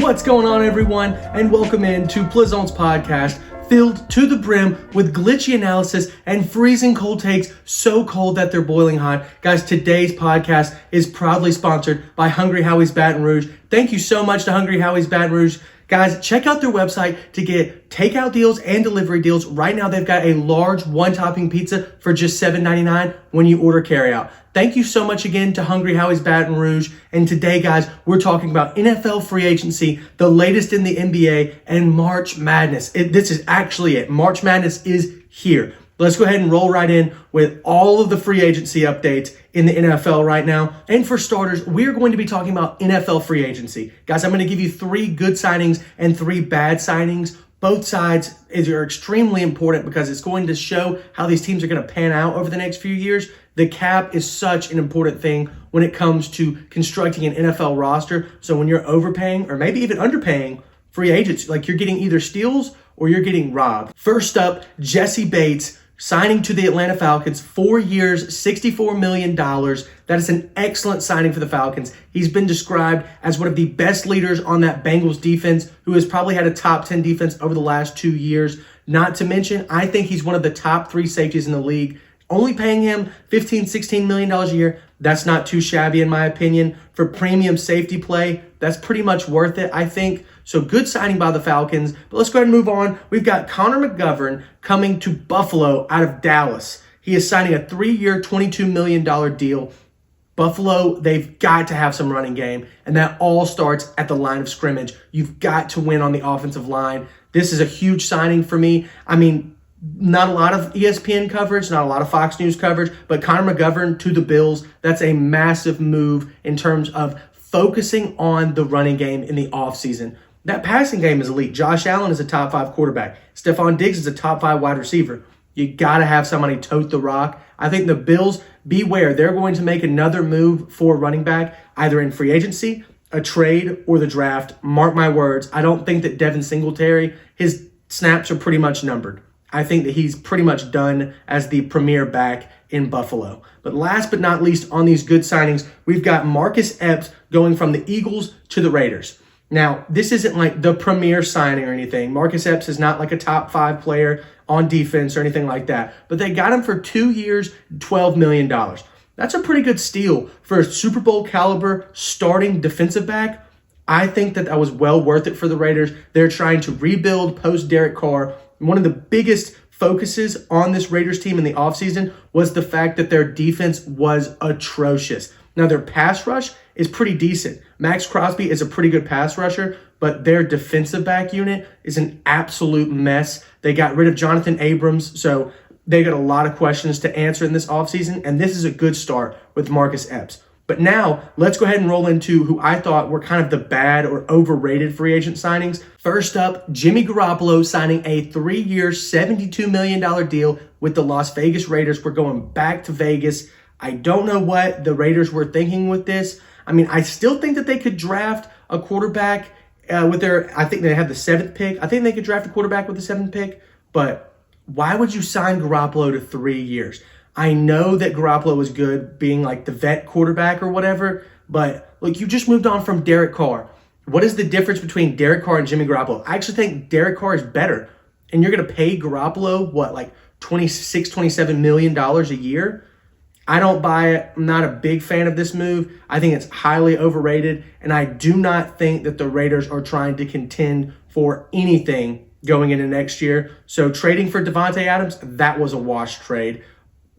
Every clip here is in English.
What's going on, everyone, and welcome in to Plizont's podcast, filled to the brim with glitchy analysis and freezing cold takes, so cold that they're boiling hot. Guys, today's podcast is proudly sponsored by Hungry Howie's Baton Rouge. Thank you so much to Hungry Howie's Baton Rouge. Guys, check out their website to get takeout deals and delivery deals. Right now, they've got a large one-topping pizza for just $7.99 when you order carryout. Thank you so much again to Hungry Howie's Baton Rouge. And today, guys, we're talking about NFL free agency, the latest in the NBA, and March Madness. This is actually it. March Madness is here. Let's go ahead and roll right in with all of the free agency updates in the NFL right now. And for starters, we're going to be talking about NFL free agency. Guys, I'm going to give you 3 good signings and 3 bad signings. Both sides are extremely important because it's going to show how these teams are going to pan out over the next few years. The cap is such an important thing when it comes to constructing an NFL roster. So when you're overpaying or maybe even underpaying free agents, like you're getting either steals or you're getting robbed. First up, Jesse Bates signing to the Atlanta Falcons, 4 years, $64 million. That is an excellent signing for the Falcons. He's been described as one of the best leaders on that Bengals defense, who has probably had a top 10 defense over the last 2 years. Not to mention, I think he's one of the top 3 safeties in the league. Only paying him $15, $16 million a year, that's not too shabby in my opinion. For premium safety play, that's pretty much worth it, I think. So good signing by the Falcons. But let's go ahead and move on. We've got Connor McGovern coming to Buffalo out of Dallas. He is signing a 3-year, $22 million deal. Buffalo, they've got to have some running game, and that all starts at the line of scrimmage. You've got to win on the offensive line. This is a huge signing for me. I mean, not a lot of ESPN coverage, not a lot of Fox News coverage, but Connor McGovern to the Bills, that's a massive move in terms of focusing on the running game in the offseason. That passing game is elite. Josh Allen is a top 5 quarterback. Stephon Diggs is a top 5 wide receiver. You got to have somebody tote the rock. I think the Bills, beware, they're going to make another move for running back, either in free agency, a trade, or the draft. Mark my words. I don't think that Devin Singletary, his snaps are pretty much numbered. I think that he's pretty much done as the premier back in Buffalo. But last but not least on these good signings, we've got Marcus Epps going from the Eagles to the Raiders. Now, this isn't like the premier signing or anything. Marcus Epps is not like a top 5 player on defense or anything like that. But they got him for 2 years, $12 million. That's a pretty good steal for a Super Bowl caliber starting defensive back. I think that was well worth it for the Raiders. They're trying to rebuild post Derek Carr. One of the biggest focuses on this Raiders team in the offseason was the fact that their defense was atrocious. Now, their pass rush is pretty decent. Max Crosby is a pretty good pass rusher, but their defensive back unit is an absolute mess. They got rid of Jonathan Abrams, so they got a lot of questions to answer in this offseason, and this is a good start with Marcus Epps. But now, let's go ahead and roll into who I thought were kind of the bad or overrated free agent signings. First up, Jimmy Garoppolo signing a 3-year, $72 million deal with the Las Vegas Raiders. We're going back to Vegas. I don't know what the Raiders were thinking with this. I mean, I still think that they could draft a quarterback with I think they have the 7th pick. I think they could draft a quarterback with the 7th pick, but why would you sign Garoppolo to 3 years? I know that Garoppolo is good being like the vet quarterback or whatever, but look, you just moved on from Derek Carr. What is the difference between Derek Carr and Jimmy Garoppolo? I actually think Derek Carr is better, and you're going to pay Garoppolo, like $26, $27 million a year? I don't buy it. I'm not a big fan of this move. I think it's highly overrated, and I do not think that the Raiders are trying to contend for anything going into next year. So trading for Devontae Adams, that was a wash trade.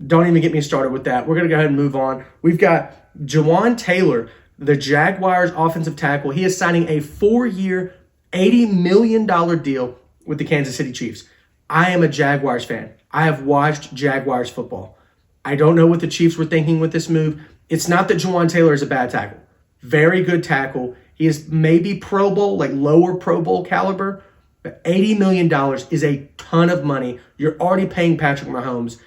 Don't even get me started with that. We're going to go ahead and move on. We've got Jawan Taylor, the Jaguars offensive tackle. He is signing a 4-year, $80 million deal with the Kansas City Chiefs. I am a Jaguars fan. I have watched Jaguars football. I don't know what the Chiefs were thinking with this move. It's not that Jawan Taylor is a bad tackle. Very good tackle. He is maybe Pro Bowl, like lower Pro Bowl caliber, but $80 million is a ton of money. You're already paying Patrick Mahomes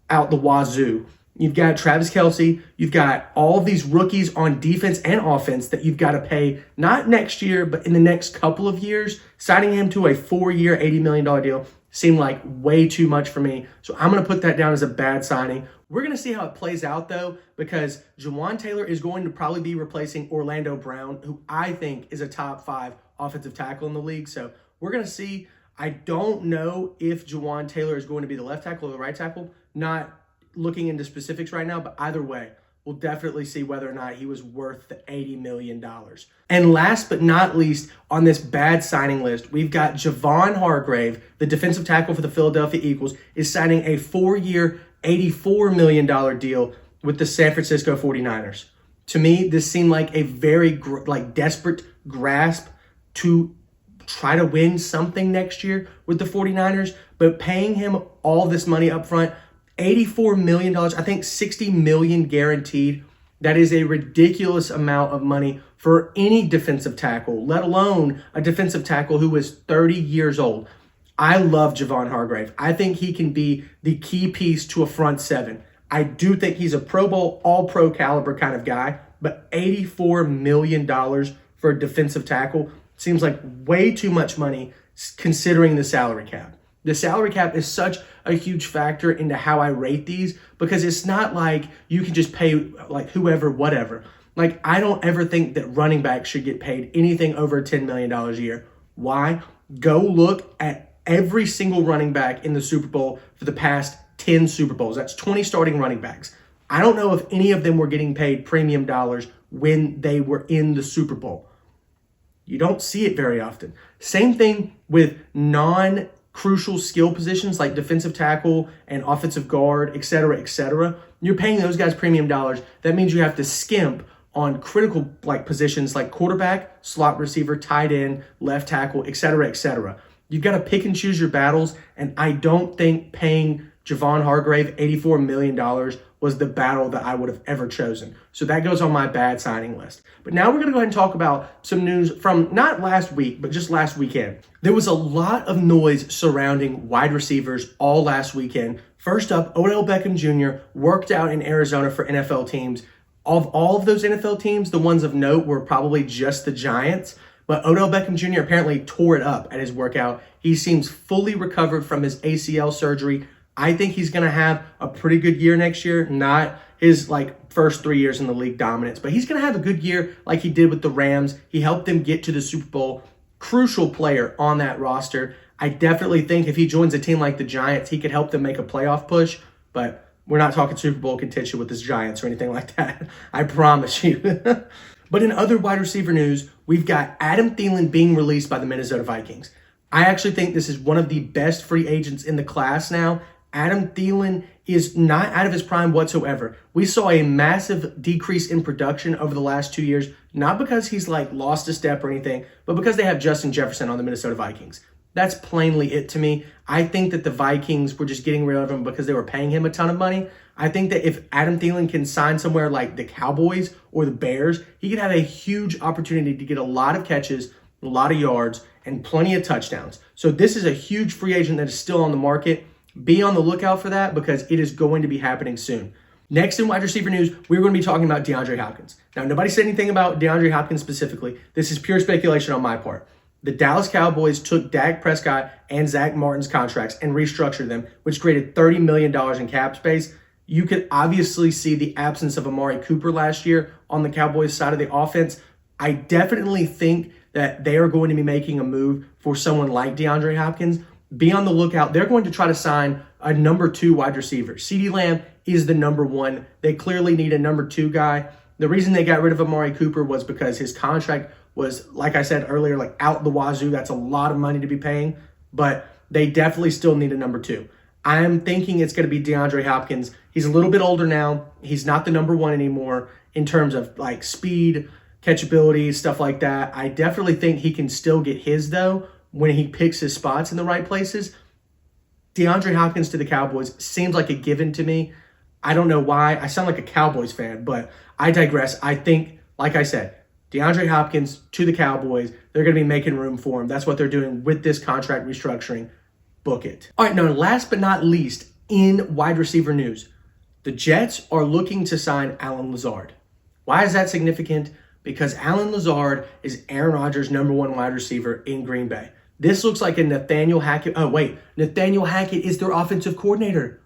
out the wazoo. You've got Travis Kelce. You've got all of these rookies on defense and offense that you've got to pay, not next year, but in the next couple of years. Signing him to a 4-year, $80 million deal seemed like way too much for me. So I'm going to put that down as a bad signing. We're going to see how it plays out, though, because Jawan Taylor is going to probably be replacing Orlando Brown, who I think is a top 5 offensive tackle in the league. So we're going to see. I don't know if Jawan Taylor is going to be the left tackle or the right tackle. Not looking into specifics right now, but either way, we'll definitely see whether or not he was worth the $80 million. And last but not least, on this bad signing list, we've got Javon Hargrave, the defensive tackle for the Philadelphia Eagles, is signing a 4-year, $84 million deal with the San Francisco 49ers. To me, this seemed like a very desperate grasp to try to win something next year with the 49ers, but paying him all this money up front, $84 million, I think $60 million guaranteed. That is a ridiculous amount of money for any defensive tackle, let alone a defensive tackle who is 30 years old. I love Javon Hargrave. I think he can be the key piece to a front seven. I do think he's a Pro Bowl, all-pro caliber kind of guy, but $84 million for a defensive tackle seems like way too much money considering the salary cap. The salary cap is such a huge factor into how I rate these because it's not like you can just pay like whoever, whatever. Like I don't ever think that running backs should get paid anything over $10 million a year. Why? Go look at every single running back in the Super Bowl for the past 10 Super Bowls. That's 20 starting running backs. I don't know if any of them were getting paid premium dollars when they were in the Super Bowl. You don't see it very often. Same thing with non-crucial skill positions like defensive tackle and offensive guard, et cetera, et cetera. You're paying those guys premium dollars. That means you have to skimp on critical positions like quarterback, slot receiver, tight end, left tackle, et cetera, et cetera. You've got to pick and choose your battles, and I don't think paying Javon Hargrave $84 million was the battle that I would have ever chosen. So that goes on my bad signing list. But now we're going to go ahead and talk about some news from not last week, but just last weekend. There was a lot of noise surrounding wide receivers all last weekend. First up, Odell Beckham Jr. worked out in Arizona for NFL teams. Of all of those NFL teams, the ones of note were probably just the Giants. But Odell Beckham Jr. apparently tore it up at his workout. He seems fully recovered from his ACL surgery. I think he's going to have a pretty good year next year. Not his first 3 years in the league dominance, but he's going to have a good year like he did with the Rams. He helped them get to the Super Bowl. Crucial player on that roster. I definitely think if he joins a team like the Giants, he could help them make a playoff push, but we're not talking Super Bowl contention with the Giants or anything like that. I promise you. But in other wide receiver news, we've got Adam Thielen being released by the Minnesota Vikings. I actually think this is one of the best free agents in the class now. Adam Thielen is not out of his prime whatsoever. We saw a massive decrease in production over the last 2 years, not because he's lost a step or anything, but because they have Justin Jefferson on the Minnesota Vikings. That's plainly it to me. I think that the Vikings were just getting rid of him because they were paying him a ton of money. I think that if Adam Thielen can sign somewhere like the Cowboys or the Bears, he could have a huge opportunity to get a lot of catches, a lot of yards, and plenty of touchdowns. So this is a huge free agent that is still on the market. Be on the lookout for that because it is going to be happening soon. Next in wide receiver news, we're going to be talking about DeAndre Hopkins. Now, nobody said anything about DeAndre Hopkins specifically. This is pure speculation on my part. The Dallas Cowboys took Dak Prescott and Zach Martin's contracts and restructured them, which created $30 million in cap space. You could obviously see the absence of Amari Cooper last year on the Cowboys side of the offense. I definitely think that they are going to be making a move for someone like DeAndre Hopkins. Be on the lookout. They're going to try to sign a number 2 wide receiver. CeeDee Lamb is the number 1. They clearly need a number 2 guy. The reason they got rid of Amari Cooper was because his contract was, like I said earlier, out the wazoo. That's a lot of money to be paying, but they definitely still need a number 2. I'm thinking it's going to be DeAndre Hopkins. He's a little bit older now. He's not the number 1 anymore in terms of speed, catchability, stuff like that. I definitely think he can still get his, though, when he picks his spots in the right places. DeAndre Hopkins to the Cowboys seems like a given to me. I don't know why. I sound like a Cowboys fan, but I digress. I think, like I said, DeAndre Hopkins to the Cowboys, they're going to be making room for him. That's what they're doing with this contract restructuring. Book it. All right, now last but not least, in wide receiver news, the Jets are looking to sign Allen Lazard. Why is that significant? Because Allen Lazard is Aaron Rodgers' number 1 wide receiver in Green Bay. This looks like a Nathaniel Hackett. Oh, wait. Nathaniel Hackett is their offensive coordinator.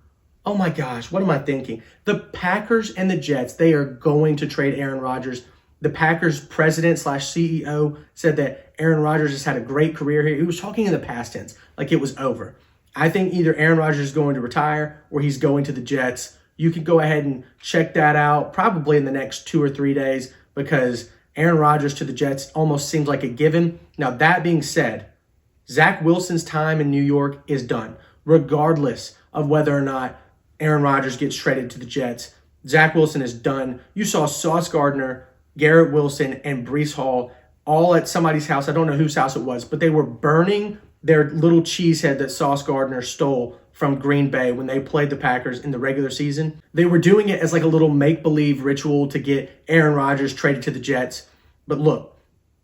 Oh, my gosh. What am I thinking? The Packers and the Jets, they are going to trade Aaron Rodgers. The Packers president / CEO said that Aaron Rodgers has had a great career here. He was talking in the past tense, like it was over. I think either Aaron Rodgers is going to retire or he's going to the Jets. You can go ahead and check that out probably in the next 2 or 3 days because Aaron Rodgers to the Jets almost seems like a given. Now, that being said, Zach Wilson's time in New York is done, regardless of whether or not Aaron Rodgers gets traded to the Jets. Zach Wilson is done. You saw Sauce Gardner, Garrett Wilson, and Breece Hall all at somebody's house. I don't know whose house it was, but they were burning their little cheesehead that Sauce Gardner stole from Green Bay when they played the Packers in the regular season. They were doing it as like a little make-believe ritual to get Aaron Rodgers traded to the Jets. But look,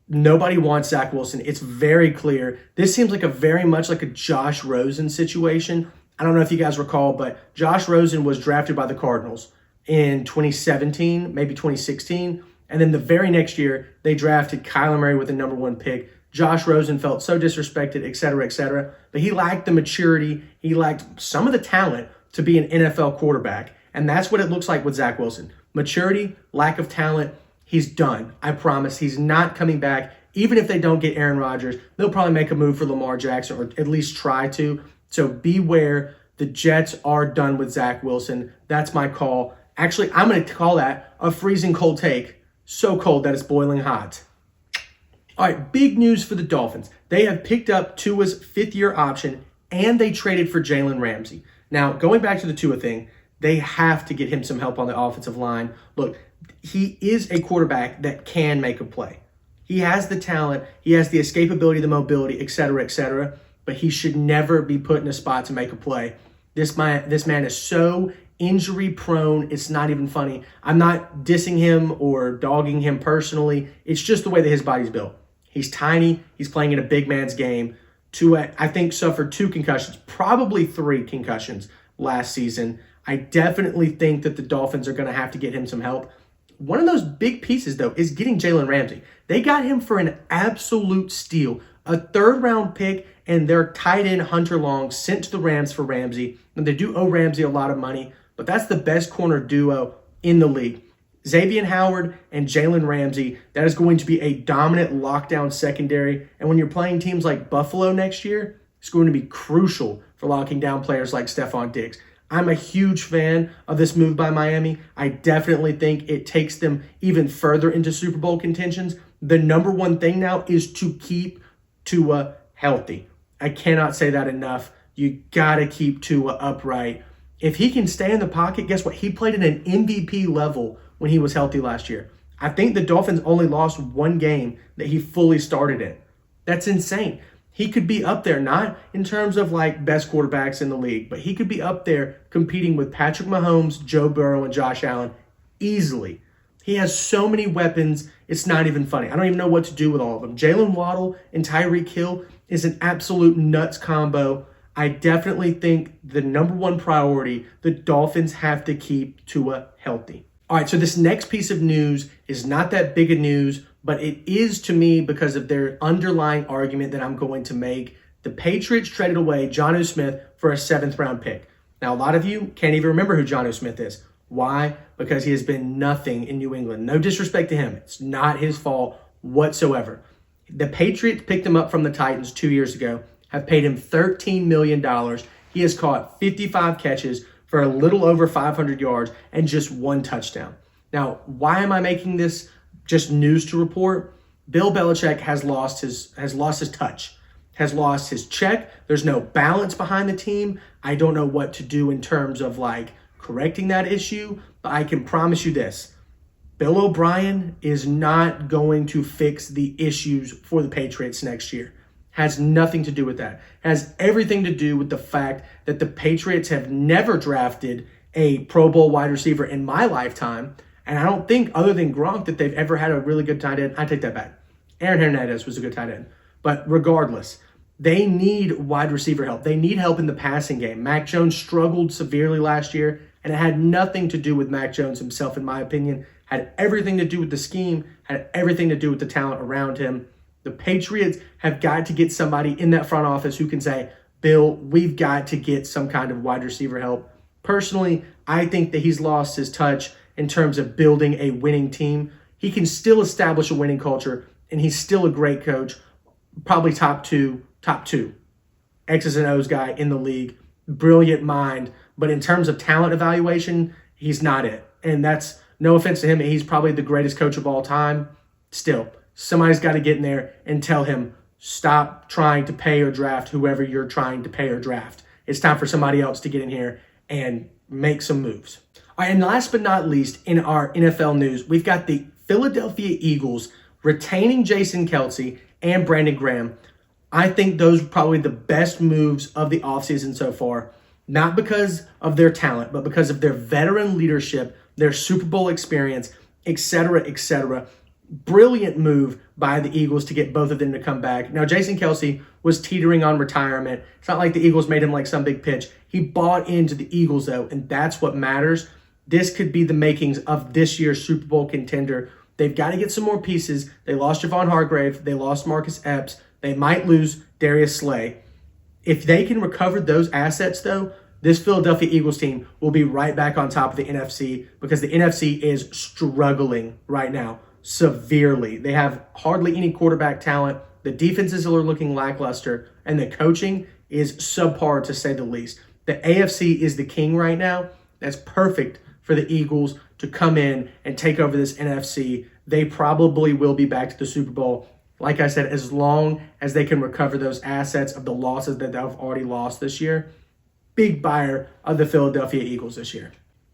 nobody wants Zach Wilson. It's very clear. This seems like very much like a Josh Rosen situation. I don't know if you guys recall, but Josh Rosen was drafted by the Cardinals in 2017, maybe 2016. And then the very next year, they drafted Kyler Murray with the number 1 pick. Josh Rosen felt so disrespected, et cetera, et cetera. But he lacked the maturity. He lacked some of the talent to be an NFL quarterback. And that's what it looks like with Zach Wilson. Maturity, lack of talent. He's done. I promise. He's not coming back. Even if they don't get Aaron Rodgers, they'll probably make a move for Lamar Jackson or at least try to. So beware. The Jets are done with Zach Wilson. That's my call. Actually, I'm going to call that a freezing cold take. So cold that it's boiling hot. All right, big news for the Dolphins. They have picked up Tua's 5th-year option, and they traded for Jalen Ramsey. Now, going back to the Tua thing, they have to get him some help on the offensive line. Look, he is a quarterback that can make a play. He has the talent, he has the escapability, the mobility, et cetera, but he should never be put in a spot to make a play. This man is so injury prone, it's not even funny. I'm not dissing him or dogging him personally. It's just the way that his body's built. He's tiny. He's playing in a big man's game. Tua, I think, suffered 2 concussions, probably 3 concussions last season. I definitely think that the Dolphins are going to have to get him some help. One of those big pieces, though, is getting Jalen Ramsey. They got him for an absolute steal. A 3rd-round pick and their tight end Hunter Long sent to the Rams for Ramsey. And they do owe Ramsey a lot of money, but that's the best corner duo in the league. Xavier Howard and Jalen Ramsey, that is going to be a dominant lockdown secondary. And when you're playing teams like Buffalo next year, it's going to be crucial for locking down players like Stephon Diggs. I'm a huge fan of this move by Miami. I definitely think it takes them even further into Super Bowl contentions. The number one thing now is to keep Tua healthy. I cannot say that enough. You got to keep Tua upright. If he can stay in the pocket, guess what? He played at an MVP level when he was healthy last year. I think the Dolphins only lost 1 game that he fully started in. That's insane. He could be up there, not in terms of like best quarterbacks in the league, but he could be up there competing with Patrick Mahomes, Joe Burrow, and Josh Allen easily. He has so many weapons, it's not even funny. I don't even know what to do with all of them. Jalen Waddle and Tyreek Hill is an absolute nuts combo. I definitely think the number one priority, the Dolphins have to keep Tua healthy. All right, so this next piece of news is not that big of news, but it is to me because of their underlying argument that I'm going to make. The Patriots traded away Jonnu Smith for a 7th-round pick. Now, a lot of you can't even remember who Jonnu Smith is. Why? Because he has been nothing in New England. No disrespect to him. It's not his fault whatsoever. The Patriots picked him up from the Titans 2 years ago, have paid him $13 million. He has caught 55 catches for a little over 500 yards and just 1 touchdown. Now, why am I making this just news to report? Bill Belichick has lost his touch, has lost his check. There's no balance behind the team. I don't know what to do in terms of like correcting that issue, but I can promise you this. Bill O'Brien is not going to fix the issues for the Patriots next year. Has nothing to do with that. Has everything to do with the fact that the Patriots have never drafted a Pro Bowl wide receiver in my lifetime. And I don't think, other than Gronk, that they've ever had a really good tight end. I take that back. Aaron Hernandez was a good tight end. But regardless, they need wide receiver help. They need help in the passing game. Mac Jones struggled severely last year, and it had nothing to do with Mac Jones himself, in my opinion. Had everything to do with the scheme, had everything to do with the talent around him. The Patriots have got to get somebody in that front office who can say, Bill, we've got to get some kind of wide receiver help. Personally, I think that he's lost his touch in terms of building a winning team. He can still establish a winning culture, and he's still a great coach. probably top two X's and O's guy in the league. Brilliant mind. But in terms of talent evaluation, he's not it. And that's no offense to him. He's probably the greatest coach of all time. Still, somebody's got to get in there and tell him, stop trying to pay or draft whoever you're trying to pay or draft. It's time for somebody else to get in here and make some moves. All right, and last but not least, in our NFL news, we've got the Philadelphia Eagles retaining Jason Kelce and Brandon Graham. I think those are probably the best moves of the offseason so far, not because of their talent, but because of their veteran leadership, their Super Bowl experience, etc., etc. Brilliant move by the Eagles to get both of them to come back. Now, Jason Kelce was teetering on retirement. It's not like the Eagles made him like some big pitch. He bought into the Eagles, though, and that's what matters. This could be the makings of this year's Super Bowl contender. They've got to get some more pieces. They lost Javon Hargrave. They lost Marcus Epps. They might lose Darius Slay. If they can recover those assets, though, this Philadelphia Eagles team will be right back on top of the NFC because the NFC is struggling right now severely. They have hardly any quarterback talent. The defenses are looking lackluster, and the coaching is subpar to say the least. The AFC is the king right now. That's perfect for the Eagles to come in and take over this NFC. They probably will be back to the Super Bowl. Like I said, as long as they can recover those assets of the losses that they've already lost this year. Big buyer of the Philadelphia Eagles this year.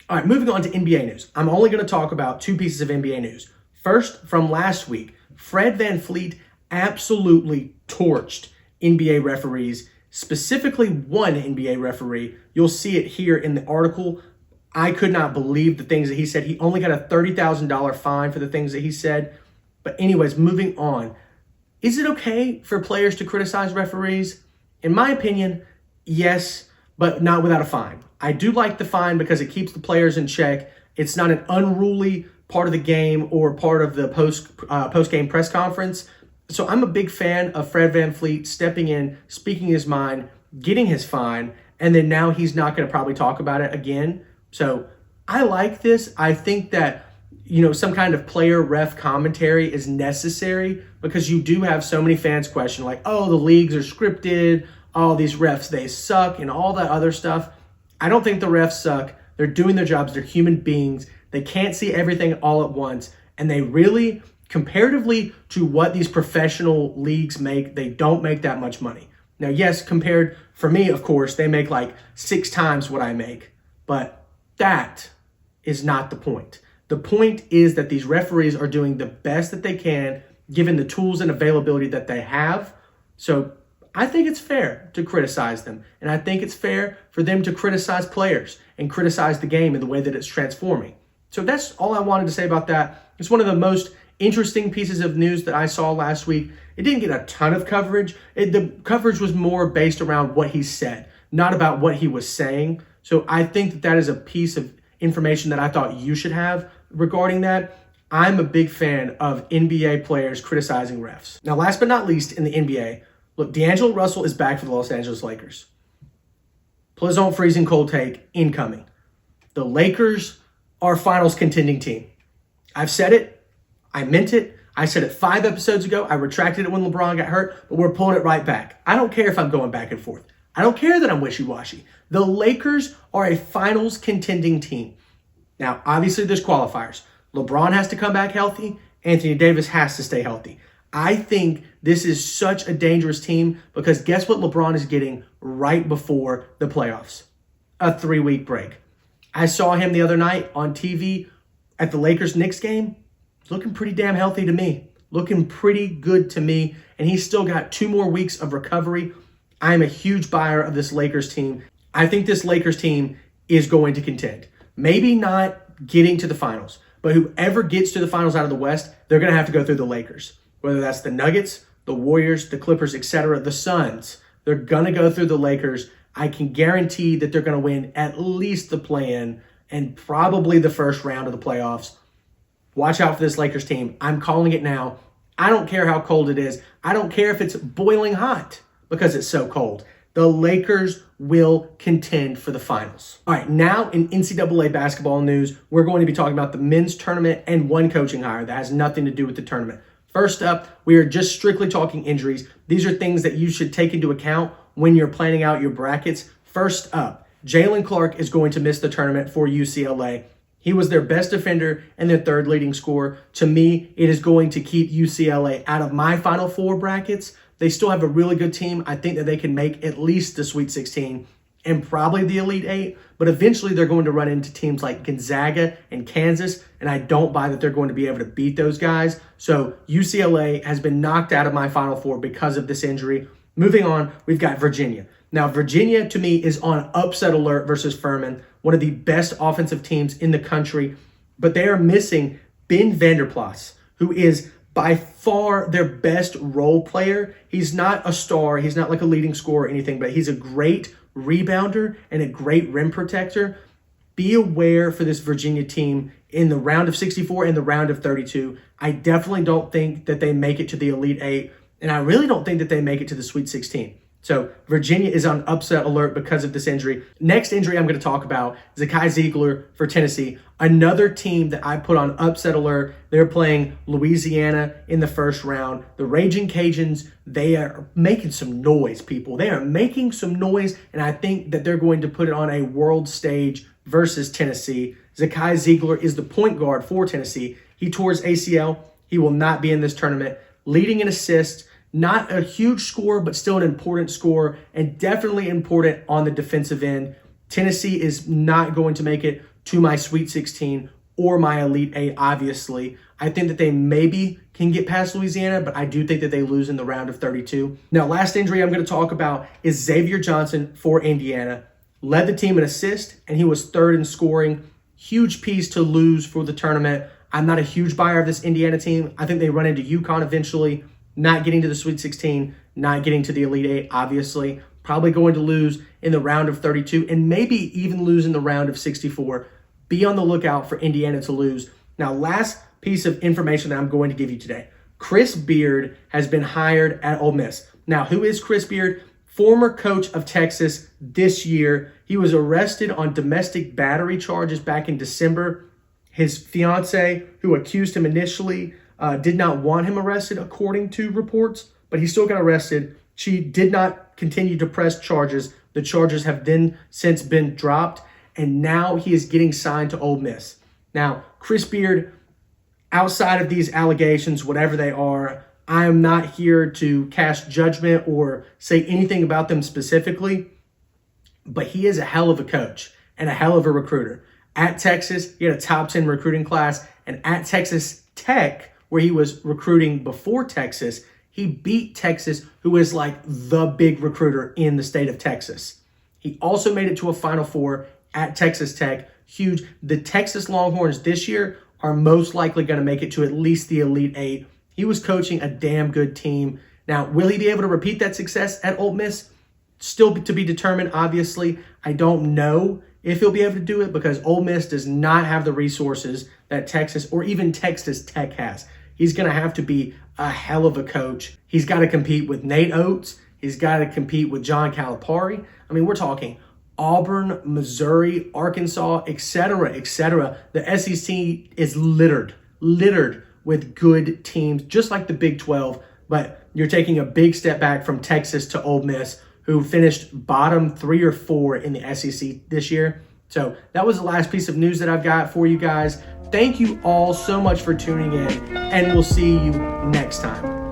All right, moving on to NBA news. I'm only going to talk about two pieces of NBA news. First, from last week, Fred VanVleet absolutely torched NBA referees, specifically one NBA referee. You'll see it here in the article. I could not believe the things that he said. He only got a $30,000 fine for the things that he said. But anyways, moving on. Is it okay for players to criticize referees? In my opinion, yes, but not without a fine. I do like the fine because it keeps the players in check. It's not an unruly part of the game or part of the post-game press conference. So I'm a big fan of Fred VanVleet stepping in, speaking his mind, getting his fine, and then now he's not going to probably talk about it again. So I like this. I think that, some kind of player ref commentary is necessary because you do have so many fans question like, oh, the leagues are scripted, oh, these refs, they suck, and all that other stuff. I don't think the refs suck. They're doing their jobs. They're human beings. They can't see everything all at once. And they really, comparatively to what these professional leagues make, they don't make that much money. Now, yes, compared, for me, of course, they make like 6 times what I make. But that is not the point. The point is that these referees are doing the best that they can, given the tools and availability that they have. So I think it's fair to criticize them. And I think it's fair for them to criticize players and criticize the game in the way that it's transforming. So that's all I wanted to say about that. It's one of the most interesting pieces of news that I saw last week. It didn't get a ton of coverage. The coverage was more based around what he said, not about what he was saying. So I think that that is a piece of information that I thought you should have regarding that. I'm a big fan of NBA players criticizing refs. Now, last but not least in the NBA, look, D'Angelo Russell is back for the Los Angeles Lakers. Plizont freezing cold take incoming. The Lakers are a finals contending team. I've said it. I meant it. I said it 5 episodes ago. I retracted it when LeBron got hurt, but we're pulling it right back. I don't care if I'm going back and forth. I don't care that I'm wishy-washy. The Lakers are a finals contending team. Now, obviously, there's qualifiers. LeBron has to come back healthy. Anthony Davis has to stay healthy. I think this is such a dangerous team because guess what LeBron is getting right before the playoffs? A 3-week break. I saw him the other night on TV at the Lakers-Knicks game. Looking pretty damn healthy to me. Looking pretty good to me. And he's still got 2 more weeks of recovery. I am a huge buyer of this Lakers team. I think this Lakers team is going to contend. Maybe not getting to the finals, but whoever gets to the finals out of the West, they're going to have to go through the Lakers. Whether that's the Nuggets, the Warriors, the Clippers, etc., the Suns, they're going to go through the Lakers. I can guarantee that they're going to win at least the play-in and probably the first round of the playoffs. Watch out for this Lakers team. I'm calling it now. I don't care how cold it is. I don't care if it's boiling hot because it's so cold. The Lakers will contend for the finals. All right, now in NCAA basketball news, we're going to be talking about the men's tournament and one coaching hire that has nothing to do with the tournament. First up, we are just strictly talking injuries. These are things that you should take into account when you're planning out your brackets. First up, Jalen Clark is going to miss the tournament for UCLA. He was their best defender and their third leading scorer. To me, it is going to keep UCLA out of my Final Four brackets. They still have a really good team. I think that they can make at least the Sweet 16 and probably the Elite Eight, but eventually they're going to run into teams like Gonzaga and Kansas, and I don't buy that they're going to be able to beat those guys. So UCLA has been knocked out of my Final Four because of this injury. Moving on, we've got Virginia. Now, Virginia, to me, is on upset alert versus Furman, one of the best offensive teams in the country, but they are missing Ben Vanderplas, who is by far their best role player. He's not a star. He's not like a leading scorer or anything, but he's a great rebounder and a great rim protector. Be aware for this Virginia team in the round of 64 and the round of 32. I definitely don't think that they make it to the Elite Eight, and I really don't think that they make it to the Sweet 16. So Virginia is on upset alert because of this injury. Next injury I'm going to talk about is Zakai Ziegler for Tennessee. Another team that I put on upset alert. They're playing Louisiana in the first round. The Raging Cajuns, they are making some noise, people. They are making some noise, and I think that they're going to put it on a world stage versus Tennessee. Zakai Ziegler is the point guard for Tennessee. He tore his ACL. He will not be in this tournament. Leading in assists. Not a huge score, but still an important score, and definitely important on the defensive end. Tennessee is not going to make it to my Sweet 16 or my Elite Eight, obviously. I think that they maybe can get past Louisiana, but I do think that they lose in the round of 32. Now, last injury I'm going to talk about is Xavier Johnson for Indiana. Led the team in assist, and he was third in scoring. Huge piece to lose for the tournament. I'm not a huge buyer of this Indiana team. I think they run into UConn eventually. Not getting to the Sweet 16, not getting to the Elite Eight, obviously. Probably going to lose in the round of 32 and maybe even lose in the round of 64. Be on the lookout for Indiana to lose. Now, last piece of information that I'm going to give you today. Chris Beard has been hired at Ole Miss. Now, who is Chris Beard? Former coach of Texas this year. He was arrested on domestic battery charges back in December. His fiance, who accused him initially, did not want him arrested, according to reports, but he still got arrested. She did not continue to press charges. The charges have then since been dropped, and now he is getting signed to Ole Miss. Now, Chris Beard, outside of these allegations, whatever they are, I am not here to cast judgment or say anything about them specifically, but he is a hell of a coach and a hell of a recruiter. At Texas, he had a top 10 recruiting class, and at Texas Tech, where he was recruiting before Texas, he beat Texas, who is like the big recruiter in the state of Texas. He also made it to a Final Four at Texas Tech. Huge. The Texas Longhorns this year are most likely going to make it to at least the Elite Eight. He was coaching a damn good team. Now, will he be able to repeat that success at Ole Miss? Still to be determined, obviously. I don't know if he'll be able to do it because Ole Miss does not have the resources that Texas or even Texas Tech has. He's going to have to be a hell of a coach. He's got to compete with Nate Oates. He's got to compete with John Calipari. I mean, we're talking Auburn, Missouri, Arkansas, etc., etc. The SEC is littered with good teams, just like the Big 12. But you're taking a big step back from Texas to Ole Miss, who finished bottom 3 or 4 in the SEC this year. So that was the last piece of news that I've got for you guys. Thank you all so much for tuning in, and we'll see you next time.